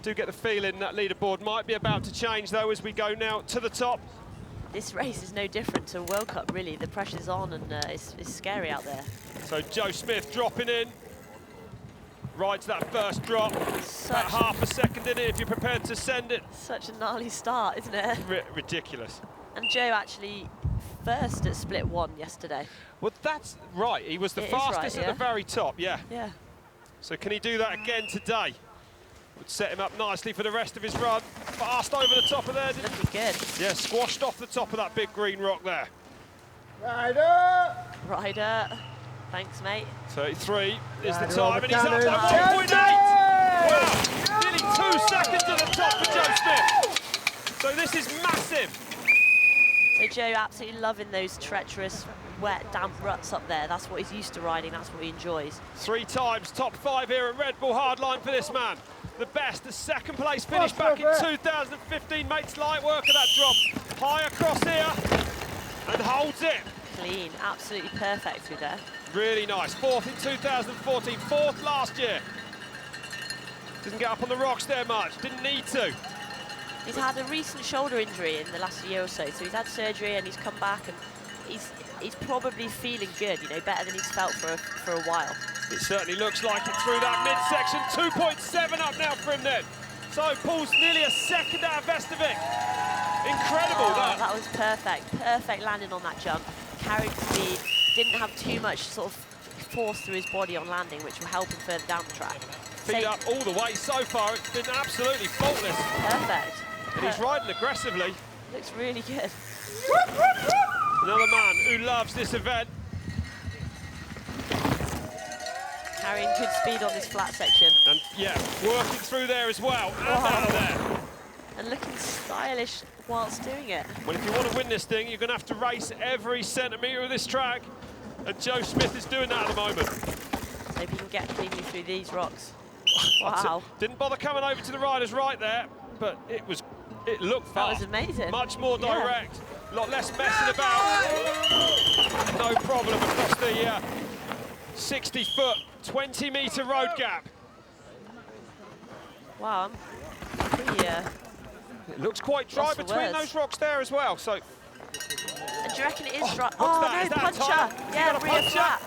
do get the feeling that leaderboard might be about to change, though, as we go now to the top. This race is no different to a World Cup, really. The pressure's on, and it's scary out there. So Joe Smith dropping in. Rides that first drop. About half a second in it if you're prepared to send it. Such a gnarly start, isn't it? Ridiculous. And Joe actually first at split 1 yesterday. Well, that's right. He was the fastest at the very top, yeah. Yeah. So can he do that again today? Would set him up nicely for the rest of his run. Fast over the top of there. Looking good. Yeah, squashed off the top of that big green rock there. Ryder! Ryder. Thanks, mate. 33 is the time, and he's up by 1.8! Wow! Nearly 2 seconds at the top for Joe Smith. So this is massive. So Joe absolutely loving those treacherous, wet, damp ruts up there. That's what he's used to riding, that's what he enjoys. 3 times top 5 here at Red Bull Hardline for this man. The best, the second place finish back in 2015. Makes light work of that drop. High across here, and holds it. Clean, absolutely perfect through there. Really nice. 4th in 2014, 4th last year. Doesn't get up on the rocks there much, didn't need to. He's had a recent shoulder injury in the last year or so he's had surgery and he's come back, and he's probably feeling good, you know, better than he's felt for a while. It certainly looks like it through that midsection. 2.7 up now for him then. So pulls nearly a second out of Vestovic. Incredible, that. That was perfect. Perfect landing on that jump. Carried speed, didn't have too much sort of force through his body on landing, which will help him further down the track. Feet up all the way so far. It's been absolutely faultless. Perfect. And he's riding aggressively. Looks really good. Another man who loves this event. Carrying good speed on this flat section. And yeah, working through there as well, and out of there. And looking stylish whilst doing it. Well, if you want to win this thing, you're going to have to race every centimetre of this track. And Joe Smith is doing that at the moment. So if he can get cleanly through these rocks. Wow. Didn't bother coming over to the riders right there, but it looked fast. That was amazing. Much more direct, a lot less messing about. No problem across the 60-foot, 20-metre road gap. Wow, pretty, it looks quite dry between those rocks there as well. So, and do you reckon it is dry? Oh, no, puncher. Yeah, rear flat.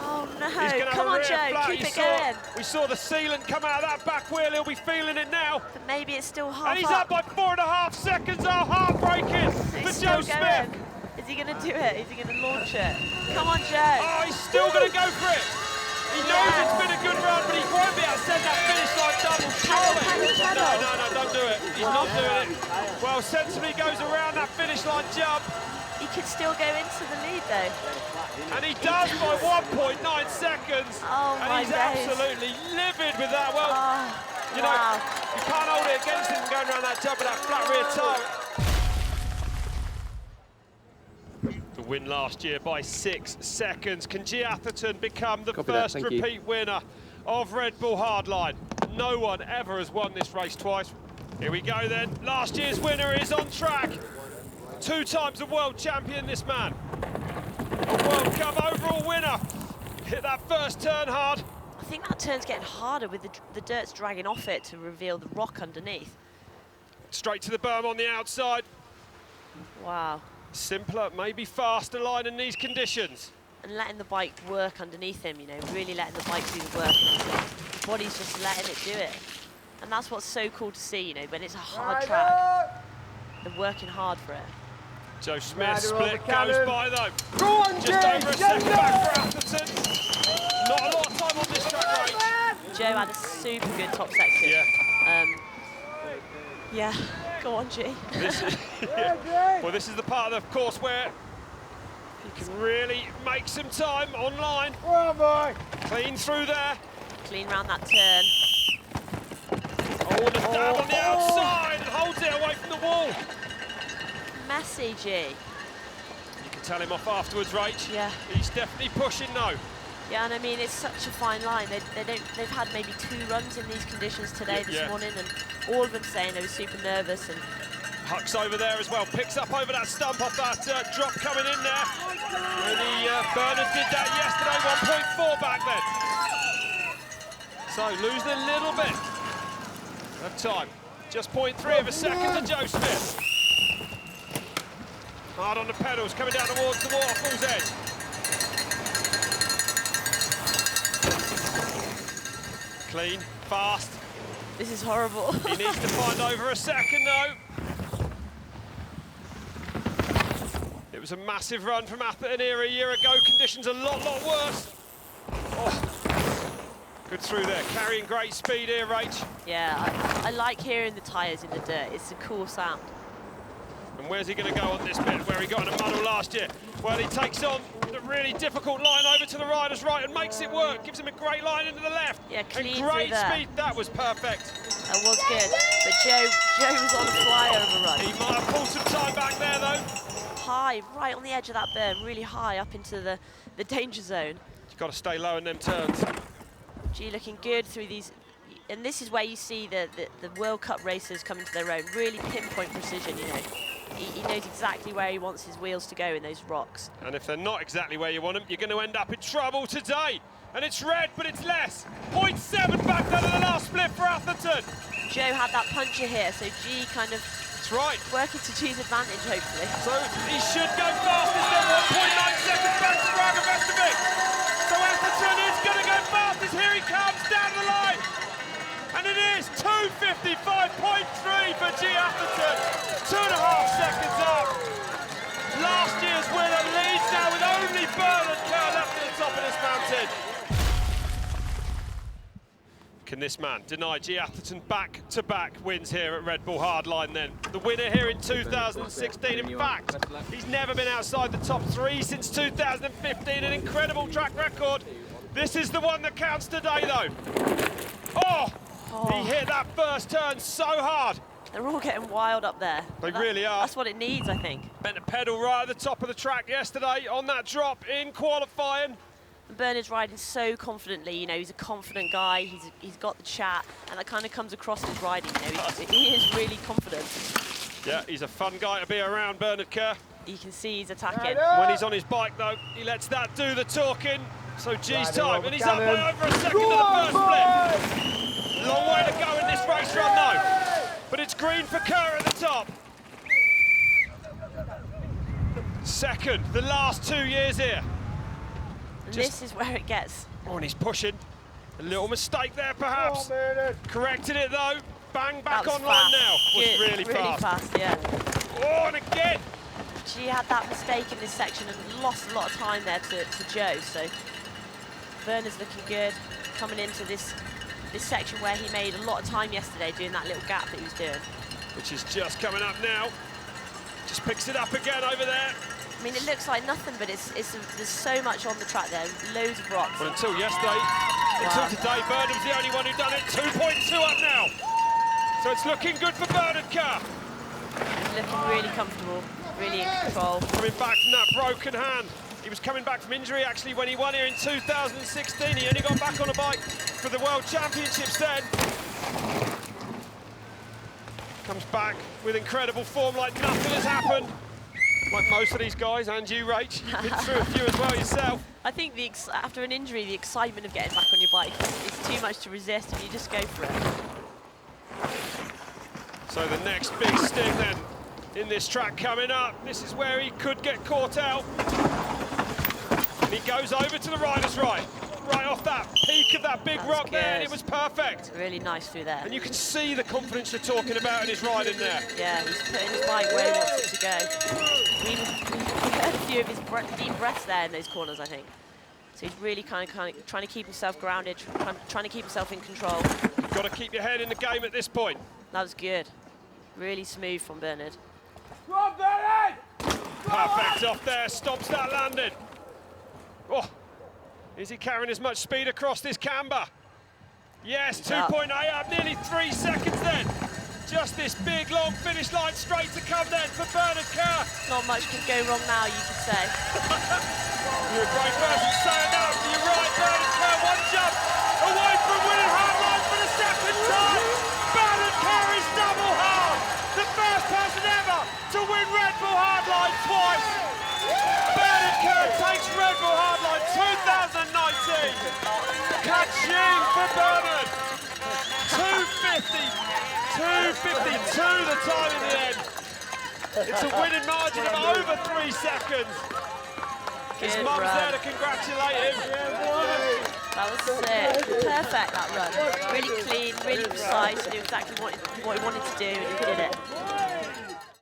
Oh no, come on Joe, keep it going. We saw the sealant come out of that back wheel, he'll be feeling it now. But maybe it's still half And he's up by 4.5 seconds, oh, heartbreaking for Joe Smith. Is he going to do it? Is he going to launch it? Come on Joe. Oh, he's still going to go for it. He knows it's been a good run, but he won't be able to send that finish line double, surely. No, don't do it. He's not doing it. Well, sensibly goes around that finish line jump. He could still go into the lead though. And he does by 1.9 seconds. Oh and my he's days. absolutely livid with that. Well, you know, you can't hold it against him going around that jump with that flat rear tire. The win last year by 6 seconds. Can Dan Atherton become the first repeat winner of Red Bull Hardline? No one ever has won this race twice. Here we go then. Last year's winner is on track. 2 times a world champion, this man. A World Cup overall winner. Hit that first turn hard. I think that turn's getting harder with the dirt's dragging off it to reveal the rock underneath. Straight to the berm on the outside. Wow. Simpler, maybe faster line in these conditions. And letting the bike work underneath him, you know, really letting the bike do the work. The body's just letting it do it. And that's what's so cool to see, you know, when it's a hard track. They're working hard for it. Joe Smith split goes by though. Go on, Just over a second back for Atherton. Not a lot of time on this track range. Joe had a super good top section. Yeah. Yeah, go on, G. This is, well, this is the part of the course where you can really make some time online. Oh boy. Clean through there. Clean round that turn. Oh, and a dab on the outside and holds it away from the wall. Messy, G. You can tell him off afterwards, Rach. Yeah. He's definitely pushing no. Yeah, and I mean, it's such a fine line. They've had maybe 2 runs in these conditions today, this morning, and all of them saying they were super nervous. And Huck's over there as well, picks up over that stump off that drop coming in there. And Bernard did that yesterday, 1.4 back then. So losing a little bit. of time. Just 0.3 of a second to Joe Smith. Hard on the pedals, coming down towards the waterfall's edge. Clean, fast. This is horrible. He needs to find over a second, though. It was a massive run from Atherton here a year ago. Conditions a lot worse. Oh. Good through there, carrying great speed here, Rach. Yeah, I like hearing the tyres in the dirt. It's a cool sound. And where's he going to go on this bit, where he got in a muddle last year? Well, he takes on the really difficult line over to the rider's right and makes it work. Gives him a great line into the left. Yeah, clean and great through there. speed. That was perfect. That was good. But Joe was on a flyover run. He might have pulled some time back there, though. High, right on the edge of that berm, really high up into the danger zone. You've got to stay low in them turns. G looking good through these. And this is where you see the World Cup racers come into their own. Really pinpoint precision, you know. He knows exactly where he wants his wheels to go in those rocks. And if they're not exactly where you want them, you're going to end up in trouble today. And it's red, but it's less. 0.7 back down to the last split for Atherton. Joe had that puncher here, so G kind of That's right. working to G's advantage, hopefully. So he should go fastest then, 1.9 seconds back to Dragovestovic. So Atherton is going to go fastest. Here he comes down the line. And it is 2:55.3 for G Atherton. 2.5 seconds up. Last year's winner leads now with only Bernard Kerr left at the top of this mountain. Can this man deny G Atherton back-to-back wins here at Red Bull Hardline then? The winner here in 2016. In fact, he's never been outside the top 3 since 2015. An incredible track record. This is the one that counts today, though. Oh! He hit that first turn so hard. They're all getting wild up there. They really are. That's what it needs, I think. Bent a pedal right at the top of the track yesterday on that drop in qualifying. And Bernard's riding so confidently, you know, he's a confident guy, he's got the chat, and that kind of comes across his riding, you know, he is really confident. Yeah, he's a fun guy to be around, Bernard Kerr. You can see he's attacking. When he's on his bike, though, he lets that do the talking. So G's time, and he's up by over a second to the first split. Long way to go in this race run, though. But it's green for Kerr at the top. Second, the last 2 years here. And this is where it gets. Oh, and he's pushing. A little mistake there, perhaps. Corrected it, though. Bang, back online now. Was really fast. Yeah. Oh, and again. She had that mistake in this section and lost a lot of time there to Joe, so Bernard's looking good. Coming into this section where he made a lot of time yesterday doing that little gap that he was doing. Which is just coming up now. Just picks it up again over there. I mean, it looks like nothing, but there's so much on the track there, loads of rocks. Well, until yesterday, until today, Bernard was the only one who done it. 2.2 up now. So it's looking good for Bernard Kerr. He's looking really comfortable, really in control. Coming back from that broken hand. He was coming back from injury, actually, when he won here in 2016. He only got back on a bike for the World Championships then. Comes back with incredible form like nothing has happened. Like most of these guys, and you, Rach, you've been through a few as well yourself. I think after an injury, the excitement of getting back on your bike is too much to resist, and you just go for it. So the next big sting then in this track coming up. This is where he could get caught out. And he goes over to the rider's right off that peak of that big rock there, and it was perfect. Really nice through there. And you can see the confidence you're talking about in his riding there. Yeah, he's putting his bike where he wants it to go. We heard a few of his deep breaths there in those corners, I think. So he's really kind of trying to keep himself grounded, trying to keep himself in control. You've got to keep your head in the game at this point. That was good. Really smooth from Bernard. Perfect off there, stops that landing. Oh, is he carrying as much speed across this camber? Yes, 2.8 up, nearly 3 seconds then. Just this big, long finish line straight to come then for Bernard Kerr. Not much can go wrong now, you could say. You're a great person saying that. You're right, Bernard Kerr, one jump away from winning Hardline for the second time. Bernard Kerr is double hard. The first person ever to win Red Bull Hardline twice. Bernard Kerr takes Red Bull Hardline 2019. Ka-ching for Bernard. 250. 2:52 the time in the end. It's a winning margin of over 3 seconds. His mum's there to congratulate him. That was sick. Perfect, that run. Really clean, really precise, knew exactly what he wanted to do, and he did it.